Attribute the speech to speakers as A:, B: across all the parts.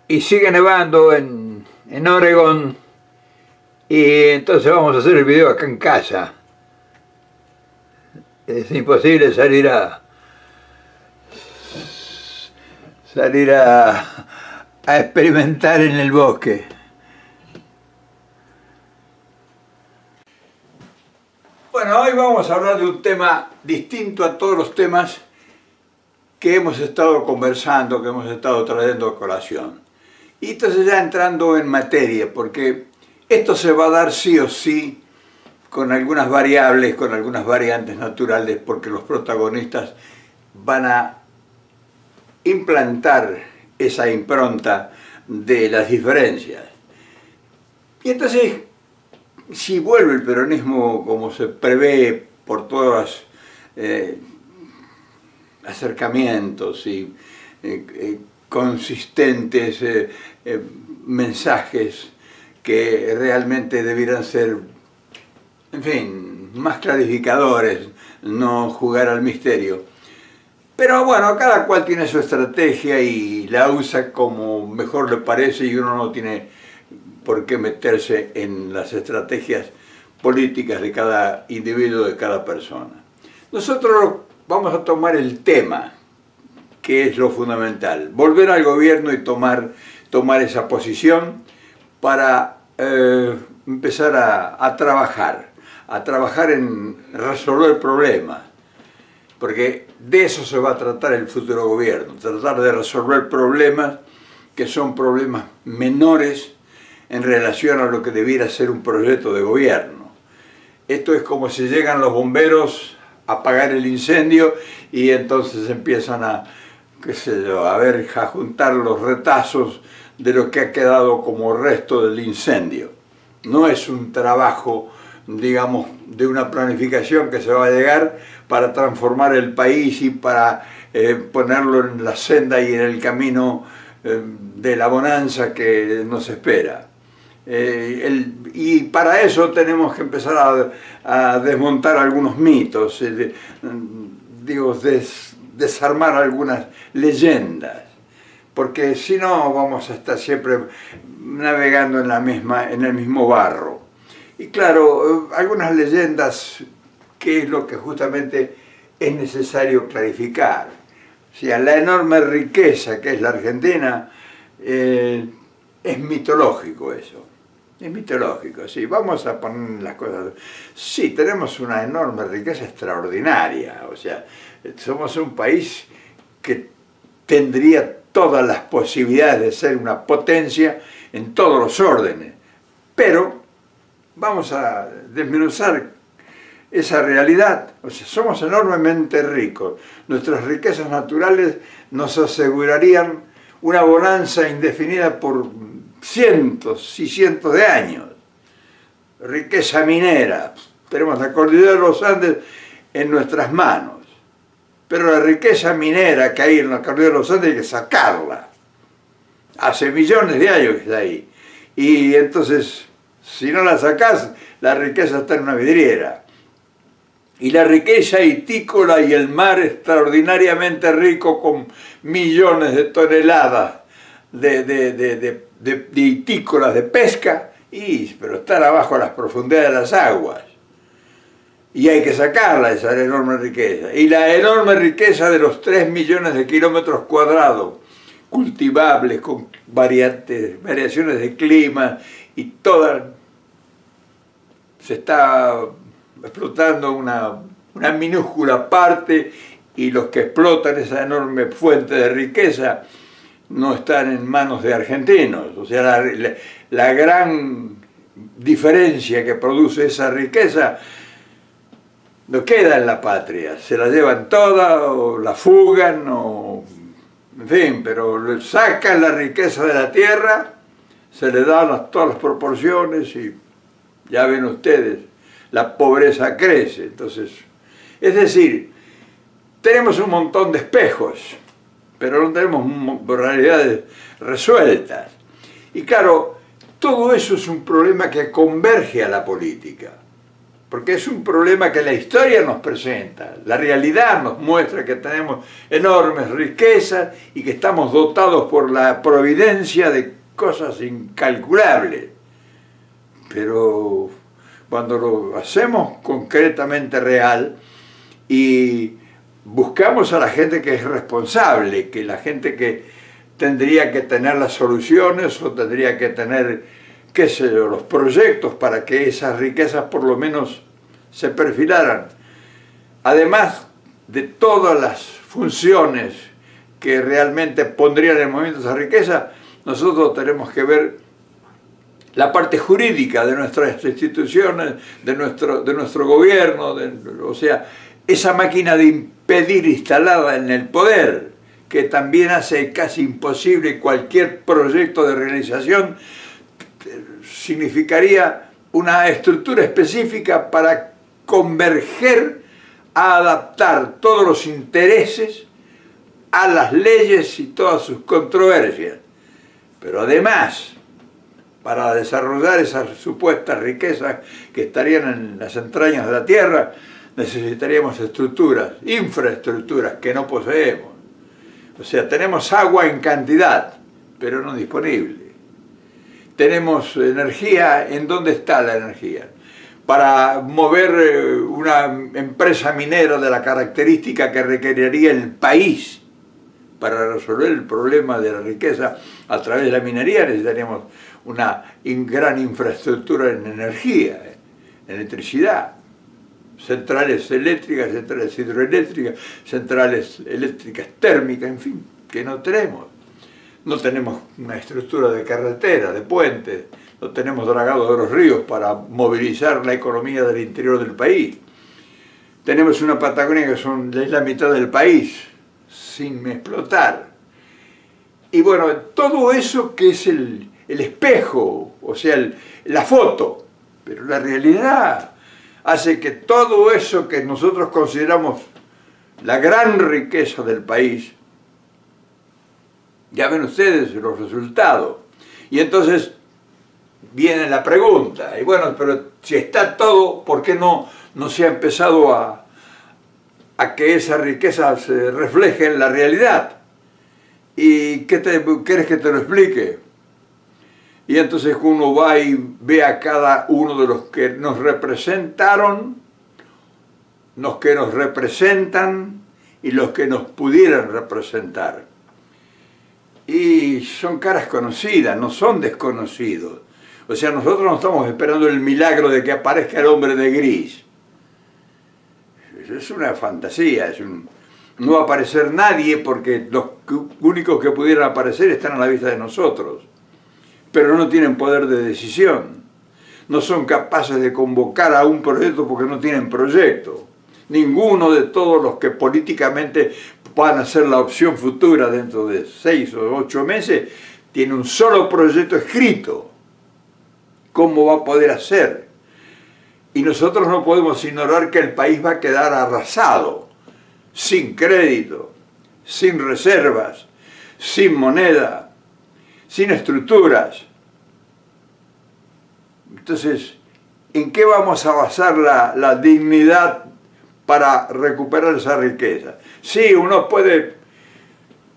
A: y sigue nevando en Oregon, y entonces vamos a hacer el video acá en casa. Es imposible salir a experimentar en el bosque. Bueno, hoy vamos a hablar de un tema distinto a todos los temas que hemos estado conversando, que hemos estado trayendo a colación. Y entonces ya entrando en materia, porque esto se va a dar sí o sí con algunas variables, con algunas variantes naturales, porque los protagonistas van a implantar esa impronta de las diferencias. Y entonces, si vuelve el peronismo como se prevé por todos los acercamientos y consistentes mensajes que realmente debieran ser, en fin, más clarificadores, no jugar al misterio. Pero bueno, cada cual tiene su estrategia y la usa como mejor le parece, y uno no tiene por qué meterse en las estrategias políticas de cada individuo, de cada persona. Nosotros vamos a tomar el tema, que es lo fundamental, volver al gobierno y tomar esa posición para empezar a trabajar en resolver problemas, porque de eso se va a tratar el futuro gobierno, tratar de resolver problemas que son problemas menores en relación a lo que debiera ser un proyecto de gobierno. Esto es como si llegan los bomberos a apagar el incendio y entonces empiezan a juntar los retazos de lo que ha quedado como resto del incendio. No es un trabajo, digamos, de una planificación que se va a llegar para transformar el país y para ponerlo en la senda y en el camino de la bonanza que nos espera. Y para eso tenemos que empezar a desmontar algunos mitos, desarmar algunas leyendas, porque si no vamos a estar siempre navegando en el mismo barro. Y claro, algunas leyendas, que es lo que justamente es necesario clarificar. O sea, la enorme riqueza que es la Argentina, es mitológico eso. Es mitológico, sí. Vamos a poner las cosas. Sí, tenemos una enorme riqueza extraordinaria. O sea, somos un país que tendría todas las posibilidades de ser una potencia en todos los órdenes. Pero vamos a desmenuzar esa realidad. O sea, somos enormemente ricos. Nuestras riquezas naturales nos asegurarían una bonanza indefinida por cientos y cientos de años. Riqueza minera. Tenemos la cordillera de los Andes en nuestras manos. Pero la riqueza minera que hay en la cordillera de los Andes hay que sacarla. Hace millones de años que está ahí. Y entonces, si no la sacás, la riqueza está en una vidriera. Y la riqueza hitícola y el mar extraordinariamente rico, con millones de toneladas de hitícolas de pesca, pero están abajo a las profundidades de las aguas. Y hay que sacarla, esa enorme riqueza. Y la enorme riqueza de los 3 millones de kilómetros cuadrados cultivables, con variaciones de clima, y toda se está explotando una minúscula parte, y los que explotan esa enorme fuente de riqueza no están en manos de argentinos. O sea, la gran diferencia que produce esa riqueza no queda en la patria, se la llevan toda o la fugan, o en fin, pero sacan la riqueza de la tierra, se le dan todas las proporciones y ya ven ustedes, la pobreza crece. Entonces, es decir, tenemos un montón de espejos, pero no tenemos realidades resueltas. Y claro, todo eso es un problema que converge a la política. porque es un problema que la historia nos presenta. La realidad nos muestra que tenemos enormes riquezas y que estamos dotados por la providencia de cosas incalculables. Pero cuando lo hacemos concretamente real y buscamos a la gente que es responsable, que la gente que tendría que tener las soluciones o tendría que tener, qué sé yo, los proyectos para que esas riquezas por lo menos se perfilaran. Además de todas las funciones que realmente pondrían en movimiento esa riqueza, nosotros tenemos que ver la parte jurídica de nuestras instituciones, de nuestro gobierno, o sea, esa máquina de impedir instalada en el poder, que también hace casi imposible cualquier proyecto de realización, significaría una estructura específica para converger a adaptar todos los intereses a las leyes y todas sus controversias. Pero además, para desarrollar esas supuestas riquezas que estarían en las entrañas de la tierra, necesitaríamos estructuras, infraestructuras que no poseemos. O sea, tenemos agua en cantidad, pero no disponible. Tenemos energía, ¿en dónde está la energía? Para mover una empresa minera de la característica que requeriría el país para resolver el problema de la riqueza a través de la minería, necesitaríamos una gran infraestructura en energía, en electricidad, centrales eléctricas, centrales hidroeléctricas, centrales eléctricas térmicas, en fin, que no tenemos. No tenemos una estructura de carretera, de puentes, no tenemos dragado de los ríos para movilizar la economía del interior del país. Tenemos una Patagonia que es la mitad del país, sin explotar. Y bueno, todo eso que es el espejo, o sea, la foto, pero la realidad hace que todo eso que nosotros consideramos la gran riqueza del país, ya ven ustedes los resultados. Y entonces viene la pregunta, y bueno, pero si está todo, ¿por qué no se ha empezado a que esa riqueza se refleje en la realidad? ¿Y quieres que te lo explique? Y entonces uno va y ve a cada uno de los que nos representaron, los que nos representan y los que nos pudieran representar. Y son caras conocidas, no son desconocidos. O sea, nosotros no estamos esperando el milagro de que aparezca el hombre de gris. Es una fantasía, no va a aparecer nadie porque los únicos que pudieran aparecer están a la vista de nosotros. Pero no tienen poder de decisión. No son capaces de convocar a un proyecto porque no tienen proyecto. Ninguno de todos los que políticamente van a ser la opción futura dentro de 6 o 8 meses tiene un solo proyecto escrito. ¿Cómo va a poder hacer? Y nosotros no podemos ignorar que el país va a quedar arrasado, sin crédito, sin reservas, sin moneda, sin estructuras. Entonces, ¿en qué vamos a basar la dignidad para recuperar esa riqueza? Sí, uno puede,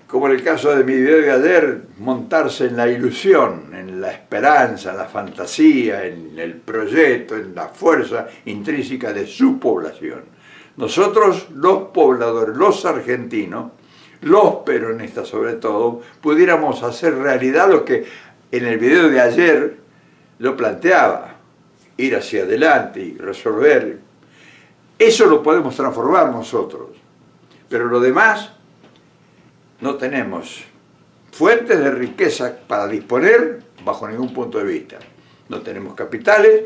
A: como en el caso de mi video de ayer, montarse en la ilusión, en la esperanza, en la fantasía, en el proyecto, en la fuerza intrínseca de su población. Nosotros, los pobladores, los argentinos, los peronistas sobre todo, pudiéramos hacer realidad lo que en el video de ayer lo planteaba, ir hacia adelante y resolver. Eso lo podemos transformar nosotros, pero lo demás no tenemos fuentes de riqueza para disponer bajo ningún punto de vista. No tenemos capitales,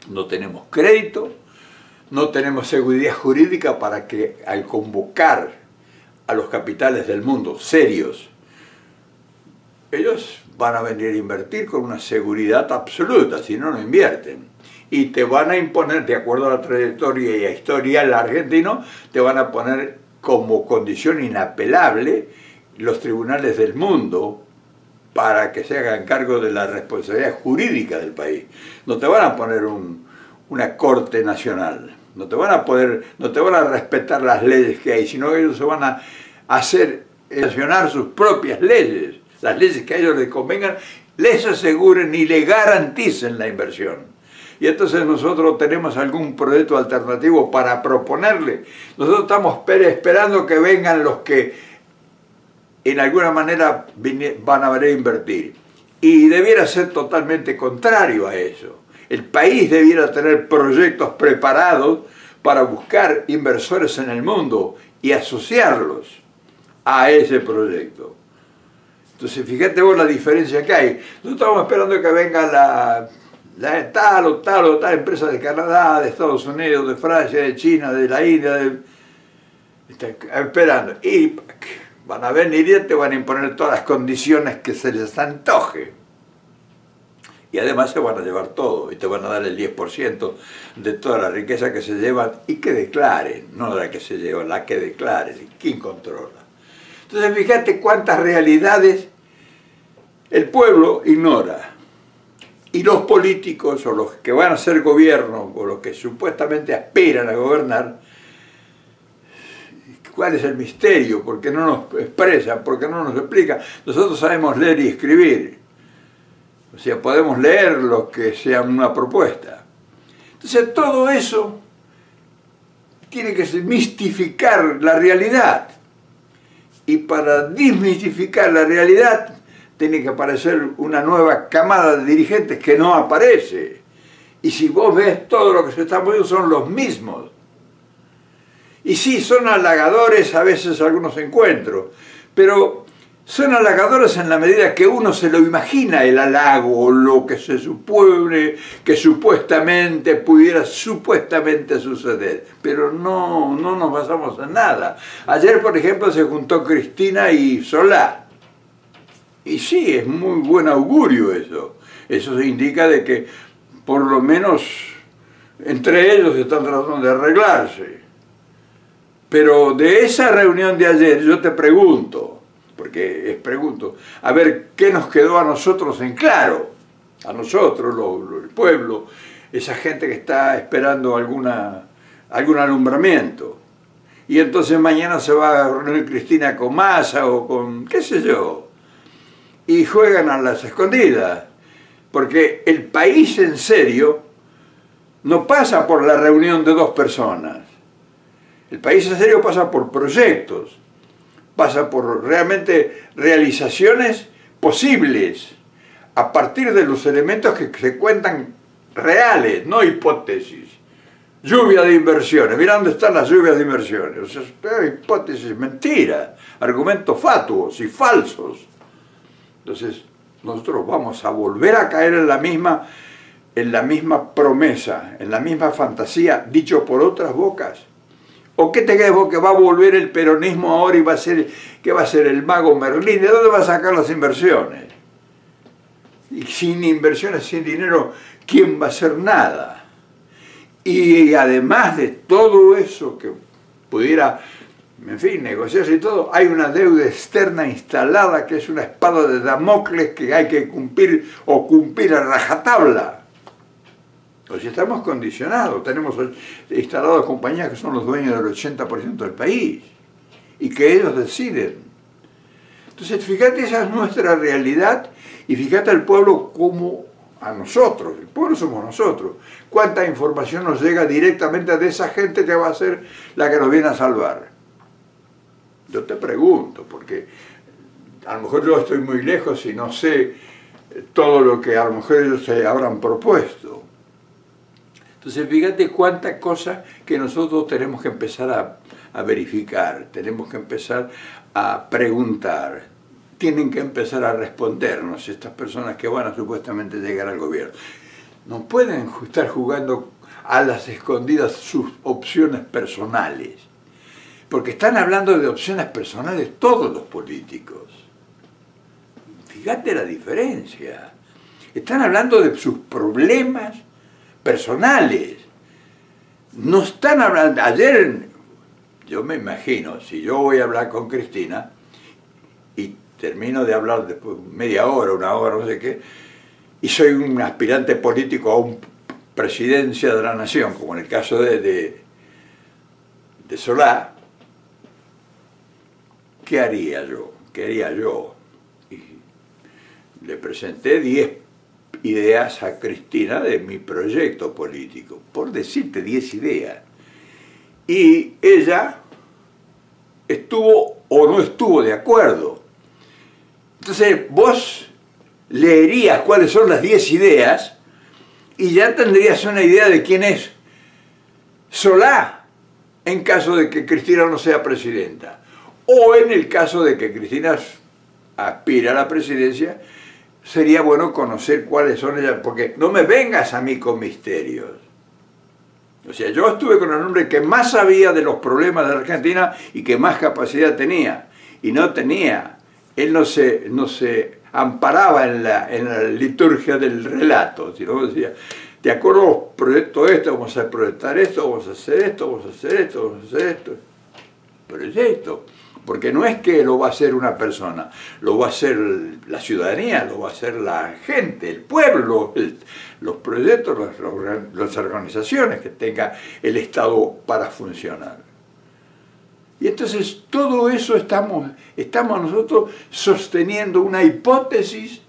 A: no tenemos crédito, no tenemos seguridad jurídica para que al convocar a los capitales del mundo serios, ellos van a venir a invertir con una seguridad absoluta, si no, no invierten. Y te van a imponer, de acuerdo a la trayectoria y a historia del argentino, te van a poner como condición inapelable los tribunales del mundo para que se hagan cargo de la responsabilidad jurídica del país. No te van a poner una corte nacional. No te van a respetar las leyes que hay, sino que ellos se van a hacer sancionar sus propias leyes, las leyes que a ellos les convengan, les aseguren y le garanticen la inversión. Y entonces nosotros tenemos algún proyecto alternativo para proponerle. Nosotros estamos esperando que vengan los que en alguna manera van a venir a invertir. Y debiera ser totalmente contrario a eso. El país debiera tener proyectos preparados para buscar inversores en el mundo y asociarlos a ese proyecto. Entonces, fíjate vos la diferencia que hay. Nosotros estamos esperando que venga la tal o tal empresa de Canadá, de Estados Unidos, de Francia, de China, de la India, esperando. Y van a venir y te van a imponer todas las condiciones que se les antoje. Y además se van a llevar todo, y te van a dar el 10% de toda la riqueza que se llevan y que declaren, no la que se lleva, la que declaren. ¿Quién controla? Entonces fíjate cuántas realidades el pueblo ignora. Y los políticos, o los que van a ser gobierno, o los que supuestamente aspiran a gobernar, ¿cuál es el misterio? ¿Por qué no nos expresan? ¿Por qué no nos explican? Nosotros sabemos leer y escribir. O sea, podemos leer lo que sea una propuesta. Entonces todo eso tiene que mistificar la realidad. Y para desmistificar la realidad tiene que aparecer una nueva camada de dirigentes que no aparece. Y si vos ves, todo lo que se está moviendo son los mismos. Y sí, son halagadores a veces algunos encuentros, pero son halagadores en la medida que uno se lo imagina el halago, lo que se supone que supuestamente pudiera suceder. Pero no nos basamos en nada. Ayer, por ejemplo, se juntó Cristina y Solá. Y sí, es muy buen augurio eso. Eso se indica de que por lo menos entre ellos están tratando de arreglarse. Pero de esa reunión de ayer yo te pregunto, a ver qué nos quedó a nosotros en claro, a nosotros, el pueblo, esa gente que está esperando algún alumbramiento. Y entonces mañana se va a reunir Cristina con Massa o con qué sé yo, y juegan a las escondidas, porque el país en serio no pasa por la reunión de dos personas. El país en serio pasa por proyectos, pasa por realmente realizaciones posibles a partir de los elementos que se cuentan reales, no hipótesis. Lluvia de inversiones, mirá dónde están las lluvias de inversiones. O sea, hipótesis, mentiras, argumentos fatuos y falsos. Entonces, nosotros vamos a volver a caer en la misma promesa, en la misma fantasía, dicho por otras bocas. ¿O qué te crees vos que va a volver el peronismo ahora y que va a ser el mago Merlín? ¿De dónde va a sacar las inversiones? Y sin inversiones, sin dinero, ¿quién va a hacer nada? Y además de todo eso que pudiera, en fin, negociarse y todo, hay una deuda externa instalada que es una espada de Damocles que hay que cumplir a rajatabla. O sea, estamos condicionados, tenemos instalados compañías que son los dueños del 80% del país y que ellos deciden. Entonces, fíjate, esa es nuestra realidad y fíjate al pueblo como a nosotros, el pueblo somos nosotros. Cuánta información nos llega directamente de esa gente que va a ser la que nos viene a salvar. Yo te pregunto, porque a lo mejor yo estoy muy lejos y no sé todo lo que a lo mejor ellos se habrán propuesto. Entonces, fíjate cuántas cosas que nosotros tenemos que empezar a verificar, tenemos que empezar a preguntar, tienen que empezar a respondernos estas personas que van a supuestamente llegar al gobierno. No pueden estar jugando a las escondidas sus opciones personales, porque están hablando de opciones personales todos los políticos. Fíjate la diferencia. Están hablando de sus problemas personales. No están hablando. Ayer, yo me imagino, si yo voy a hablar con Cristina y termino de hablar después media hora, una hora, no sé qué, y soy un aspirante político presidencia de la nación, como en el caso de Solá, ¿qué haría yo? ¿Qué haría yo? Y le presenté 10 ideas a Cristina de mi proyecto político, por decirte 10 ideas. Y ella estuvo o no estuvo de acuerdo. Entonces vos leerías cuáles son las 10 ideas y ya tendrías una idea de quién es Solá en caso de que Cristina no sea presidenta. O en el caso de que Cristina aspire a la presidencia, sería bueno conocer cuáles son ellas, porque no me vengas a mí con misterios. O sea, yo estuve con el hombre que más sabía de los problemas de la Argentina y que más capacidad tenía. Y no tenía. Él no se amparaba en la liturgia del relato, sino decía, de acuerdo, proyecto esto, vamos a proyectar esto, vamos a hacer esto, vamos a hacer esto, vamos a hacer esto. Proyecto. Porque no es que lo va a hacer una persona, lo va a hacer la ciudadanía, lo va a hacer la gente, el pueblo, los proyectos, las organizaciones que tenga el Estado para funcionar. Y entonces todo eso estamos nosotros sosteniendo una hipótesis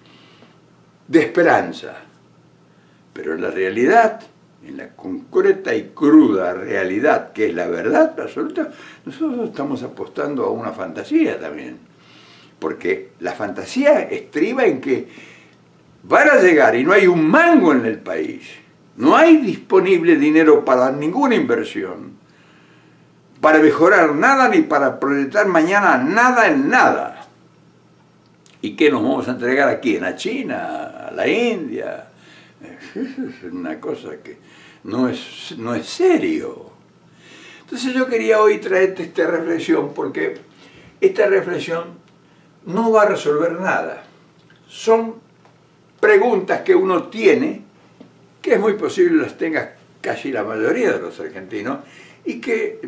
A: de esperanza. Pero en la realidad, en la concreta y cruda realidad, que es la verdad absoluta, nosotros estamos apostando a una fantasía también. Porque la fantasía estriba en que van a llegar y no hay un mango en el país. No hay disponible dinero para ninguna inversión, para mejorar nada ni para proyectar mañana nada en nada. ¿Y qué nos vamos a entregar aquí? ¿En la China? ¿A la India? Es una cosa que no es serio. Entonces yo quería hoy traerte esta reflexión porque esta reflexión no va a resolver nada. Son preguntas que uno tiene, que es muy posible las tenga casi la mayoría de los argentinos, y que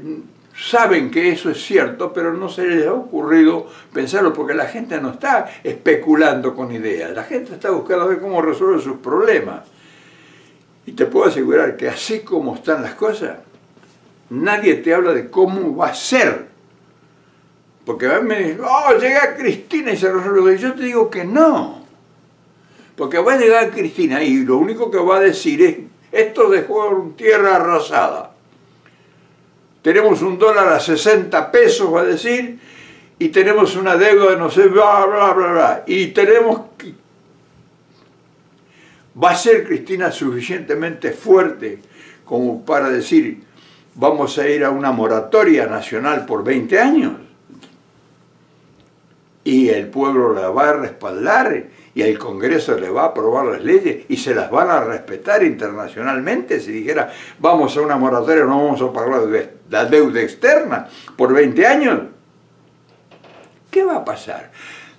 A: saben que eso es cierto, pero no se les ha ocurrido pensarlo, porque la gente no está especulando con ideas, la gente está buscando ver cómo resolver sus problemas. Y te puedo asegurar que así como están las cosas, nadie te habla de cómo va a ser. Porque a mí me dicen, oh, llega Cristina y se resuelve. Y yo te digo que no. Porque va a llegar Cristina y lo único que va a decir es, esto dejó tierra arrasada. Tenemos un dólar a 60 pesos, va a decir, y tenemos una deuda de no sé, bla, bla, bla, bla. Y tenemos que... ¿Va a ser Cristina suficientemente fuerte como para decir, vamos a ir a una moratoria nacional por 20 años? Y el pueblo la va a respaldar y el Congreso le va a aprobar las leyes y se las van a respetar internacionalmente. Si dijera, vamos a una moratoria, no vamos a pagar la deuda externa por 20 años. ¿Qué va a pasar?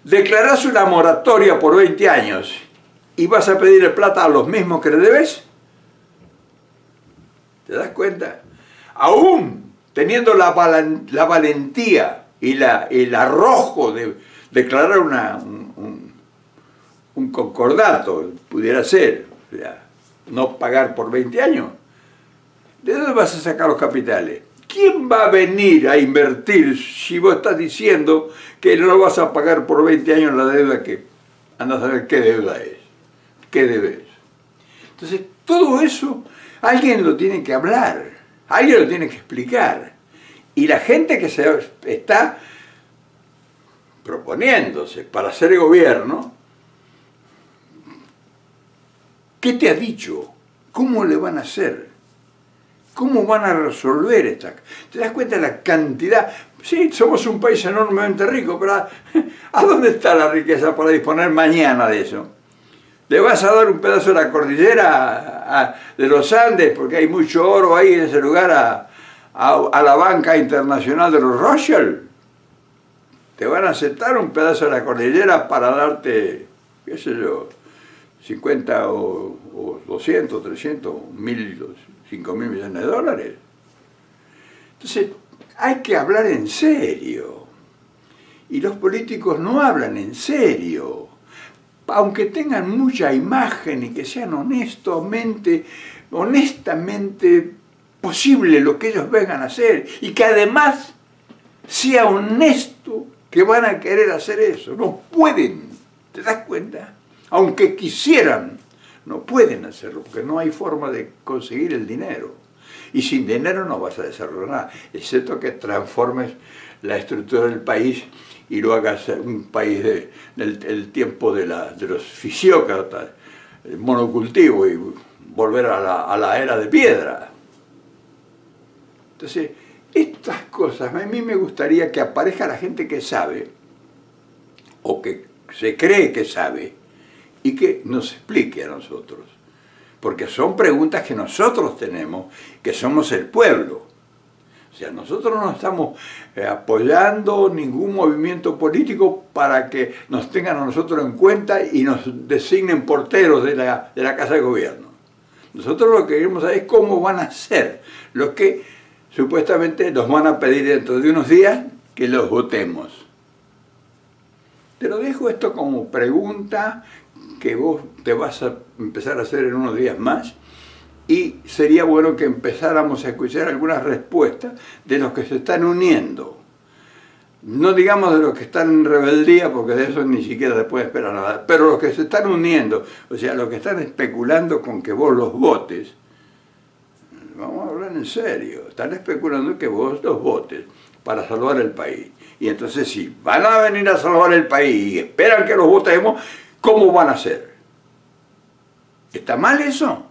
A: Declarás una moratoria por 20 años y vas a pedirle plata a los mismos que le debes. ¿Te das cuenta? Aún teniendo la valentía y el arrojo de declarar un concordato, pudiera ser, o sea, no pagar por 20 años, ¿de dónde vas a sacar los capitales? ¿Quién va a venir a invertir si vos estás diciendo que no vas a pagar por 20 años la deuda que andas a ver qué deuda es? ¿Qué debes? Entonces, todo eso alguien lo tiene que hablar, alguien lo tiene que explicar. Y la gente que se está proponiéndose para hacer gobierno, ¿qué te ha dicho? ¿Cómo le van a hacer? ¿Cómo van a resolver esta? ¿Te das cuenta de la cantidad? Sí, somos un país enormemente rico, pero ¿a dónde está la riqueza para disponer mañana de eso? ¿Le vas a dar un pedazo de la cordillera de los Andes, porque hay mucho oro ahí en ese lugar, a la banca internacional de los Rothschild? ¿Te van a aceptar un pedazo de la cordillera para darte, qué sé yo, 50 o 200, 300, 1.000, 5.000 millones de dólares? Entonces, hay que hablar en serio. Y los políticos no hablan en serio. Aunque tengan mucha imagen y que sean honestamente honestamente posible lo que ellos vengan a hacer y que además sea honesto que van a querer hacer eso. No pueden, ¿te das cuenta? Aunque quisieran, no pueden hacerlo porque no hay forma de conseguir el dinero. Y sin dinero no vas a desarrollar nada, excepto que transformes la estructura del país y lo hagas un país del tiempo de los fisiócratas, el monocultivo, y volver a la era de piedra. Entonces, estas cosas, a mí me gustaría que aparezca la gente que sabe, o que se cree que sabe, y que nos explique a nosotros. Porque son preguntas que nosotros tenemos, que somos el pueblo. O sea, nosotros no estamos apoyando ningún movimiento político para que nos tengan a nosotros en cuenta y nos designen porteros de la Casa de Gobierno. Nosotros lo que queremos saber es cómo van a ser lo que supuestamente nos van a pedir dentro de unos días que los votemos. Te lo dejo esto como pregunta que vos te vas a empezar a hacer en unos días más, y sería bueno que empezáramos a escuchar algunas respuestas de los que se están uniendo. No digamos de los que están en rebeldía, porque de eso ni siquiera se puede esperar nada, pero los que se están uniendo, o sea, los que están especulando con que vos los votes, vamos a hablar en serio, están especulando que vos los votes para salvar el país. Y entonces si van a venir a salvar el país y esperan que los votemos, ¿cómo van a hacer? ¿Está mal eso?